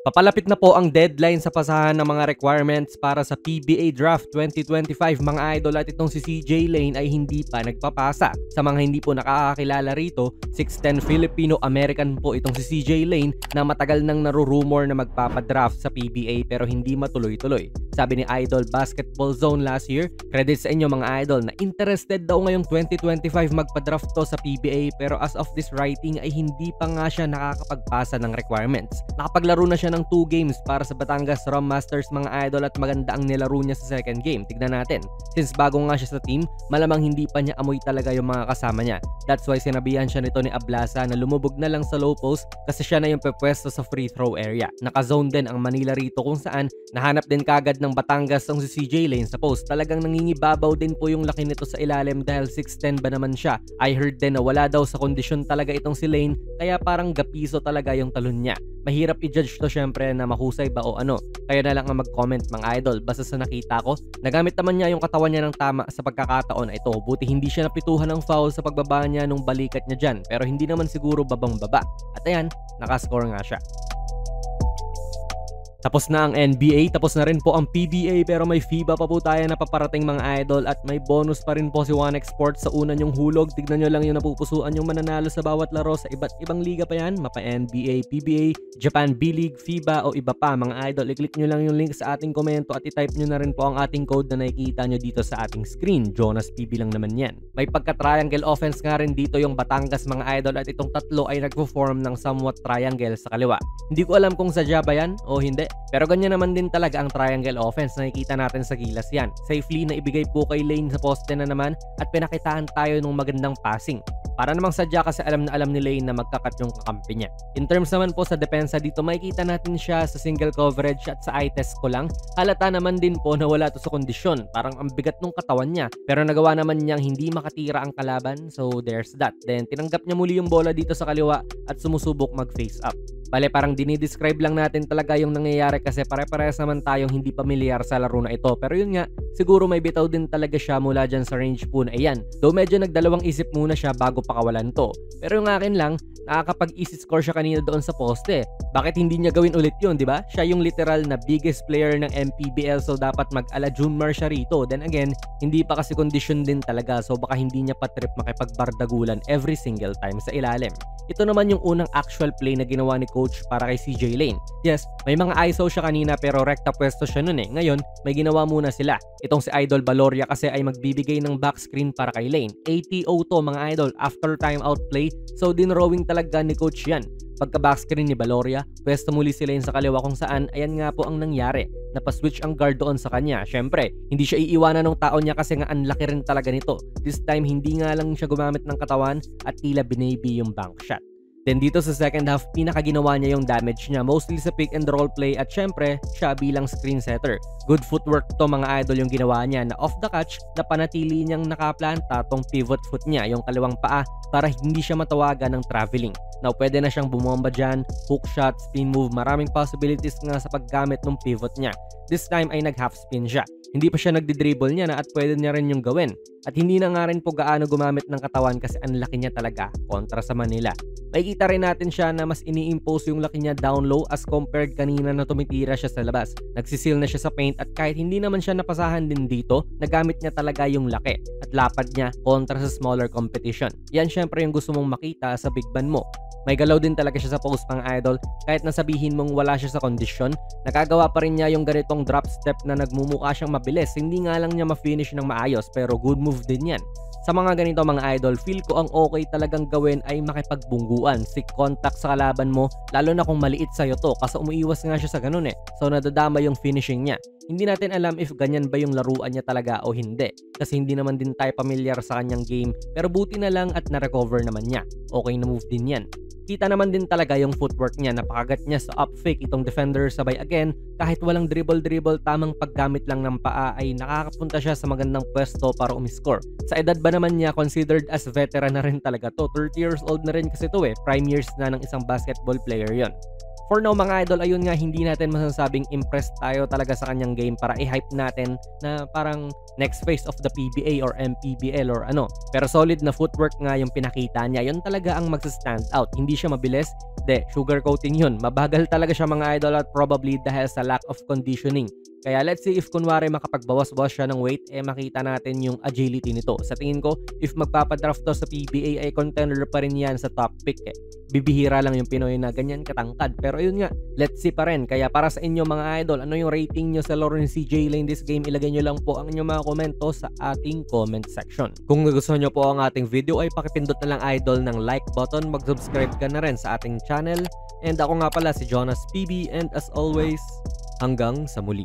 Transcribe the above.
Papalapit na po ang deadline sa pasahan ng mga requirements para sa PBA Draft 2025 mga idol, at itong si CJ Lane ay hindi pa nagpapasa. Sa mga hindi po nakakakilala rito, 6'10 Filipino-American po itong si CJ Lane na matagal nang narurumor na magpapadraft sa PBA pero hindi matuloy-tuloy. Sabi ni Idol Basketball Zone last year, credit sa inyo mga idol, na interested daw ngayong 2025 magpadraft to sa PBA pero as of this writing ay hindi pa nga siya nakakapagpasa ng requirements. Nakapaglaro na siya ng 2 games para sa Batangas Rum Masters mga idol, at maganda ang nilaro niya sa second game. Tignan natin. Since bago nga siya sa team, malamang hindi pa niya amoy talaga yung mga kasama niya. That's why sinabihan siya nito ni Ablasa na lumubog na lang sa low post kasi siya na yung pepwesto sa free throw area. Naka-zone din ang Manila rito kung saan nahanap din kagad ng Batangas ang si CJ Lane sa post. Talagang nangingibabaw din po yung laki nito sa ilalim dahil 6'10 ba naman siya. I heard din na wala daw sa kondisyon talaga itong si Lane kaya parang gapiso talaga yung talon niya. Mahirap i-judge to syempre na mahusay ba o ano. Kaya na lang ang mag-comment mga idol. Basta sa nakita ko, nagamit naman niya yung katawan niya ng tama sa pagkakataon na ito. Buti hindi siya napituhan ng foul sa pagbaba niya nung balikat niya dyan. Pero hindi naman siguro babang-baba. At ayan, nakascore nga siya. Tapos na ang NBA, tapos na rin po ang PBA, pero may FIBA pa po tayo na paparating mga idol, at may bonus pa rin po si One Sports sa una nyong hulog. Tignan nyo lang yung napupusuan yung mananalo sa bawat laro sa iba't ibang liga pa yan, mapa NBA, PBA, Japan B-League, FIBA o iba pa mga idol. I-click nyo lang yung link sa ating komento at i-type nyo na rin po ang ating code na nakikita nyo dito sa ating screen. Jonas PB lang naman yan. May pagka-triangle offense nga rin dito yung Batangas mga idol, at itong tatlo ay nagpo-form ng somewhat triangle sa kaliwa. Hindi ko alam kung sadya ba yan o hindi, pero ganyan naman din talaga ang triangle offense. Nakikita natin sa gilas yan. Safely na ibigay po kay Lane sa poste na naman, at pinakitaan tayo ng magandang passing. Para namang sadya kasi alam na alam ni Lane na magkakat yung kakampi niya. In terms naman po sa depensa dito, makikita natin siya sa single coverage, at sa eye test ko lang, halata naman din po na wala to sa kondisyon. Parang ang bigat ng katawan niya. Pero nagawa naman niyang hindi makatira ang kalaban, so there's that. Then tinanggap niya muli yung bola dito sa kaliwa at sumusubok mag-face up. Bale, parang dinidescribe lang natin talaga yung nangyayari kasi pare-parehas naman tayong hindi pamilyar sa laro na ito. Pero yun nga, siguro may bitaw din talaga siya mula dyan sa range po na iyan. Though medyo nagdalawang isip muna siya bago pakawalan to. Pero yung akin lang, nakakapag-easy score siya kanina doon sa poste. Bakit hindi niya gawin ulit yun, di ba? Siya yung literal na biggest player ng MPBL, so dapat mag-ala Junmar siya rito. Then again, hindi pa kasi condition din talaga, so baka hindi niya pa trip makipagbardagulan every single time sa ilalim. Ito naman yung unang actual play na ginawa ni coach para kay CJ Lane. Yes, may mga ISO siya kanina pero rekta pwesto siya nun eh. Ngayon, may ginawa muna sila. Itong si Idol Valoria kasi ay magbibigay ng back screen para kay Lane. ATO to mga idol, after timeout play. So dinrowing talaga ni coach yan. Pagka backscreen ni Valoria, pwesto muli si Lane sa kaliwa kung saan ayan nga po ang nangyari. Napaswitch ang guard doon sa kanya. Syempre, hindi siya iiwanan ng tao niya kasi nga ang laki rin talaga nito. This time, hindi nga lang siya gumamit ng katawan at tila binaby yung bank shot. Then dito sa second half, pinakaginawa niya yung damage niya mostly sa pick and roll play, at syempre, siya bilang screen setter. Good footwork to mga idol yung ginawa niya na off the catch na panatili niyang nakaplanta tong pivot foot niya, yung kaliwang paa, para hindi siya matawagan ng traveling. Now, pwede na siyang bumomba dyan, hook shot, spin move, maraming possibilities nga sa paggamit ng pivot niya. This time ay nag-half spin siya. Hindi pa siya nagdi-dribble niya na at pwede niya rin yung gawin. At hindi na nga rin po gaano gumamit ng katawan kasi ang laki niya talaga kontra sa Manila. Makikita rin natin siya na mas ini-impose yung laki niya down low as compared kanina na tumitira siya sa labas. Nagsisil na siya sa paint at kahit hindi naman siya napasahan din dito, nagamit niya talaga yung laki at lapad niya kontra sa smaller competition. Yan syempre yung gusto mong makita sa big man mo. May galaw din talaga siya sa post mga idol. Kahit nasabihin mong wala siya sa kondisyon, nakagawa pa rin niya yung ganitong drop step na nagmumukha siyang mabilis. Hindi nga lang niya ma-finish ng maayos pero good move din yan. Sa mga ganito mga idol, feel ko ang okay talagang gawin ay makipagbungguan, seek contact sa kalaban mo, lalo na kung maliit sa'yo to kasi umiiwas nga siya sa ganun eh. So nadadama yung finishing niya. Hindi natin alam if ganyan ba yung laruan niya talaga o hindi kasi hindi naman din tayo pamilyar sa kanyang game, pero buti na lang at na-recover naman niya. Okay na move din yan. Kita naman din talaga yung footwork niya, napakagat niya sa up fake itong defender sabay again, kahit walang dribble, tamang paggamit lang ng paa ay nakakapunta siya sa magandang pwesto para umiscore. Sa edad ba naman niya, considered as veteran na rin talaga to, 30 years old na rin kasi to eh, prime years na ng isang basketball player yon. For now mga idol, ayun nga, hindi natin masasabing impressed tayo talaga sa kanyang game para i-hype natin na parang next phase of the PBA or MPBL or ano. Pero solid na footwork nga yung pinakita niya. Yun talaga ang magsa-stand out. Hindi siya mabilis, sugarcoating yun. Mabagal talaga siya mga idol at probably dahil sa lack of conditioning. Kaya let's see if kunwari makapagbawas-bawas siya ng weight, makita natin yung agility nito. Sa tingin ko, if magpapadraft to sa PBA ay contender pa rin yan sa top pick. Bibihira lang yung Pinoy na ganyan katangkad. Pero ayun nga, let's see pa rin. Kaya para sa inyo mga idol, ano yung rating nyo sa laro ni CJ Lane this game? Ilagay nyo lang po ang inyong mga komento sa ating comment section. Kung nagustuhan nyo po ang ating video ay pakipindot na lang idol ng like button, mag-subscribe ka na rin sa ating channel. And ako nga pala si Jonas PB, and as always, hanggang sa muli.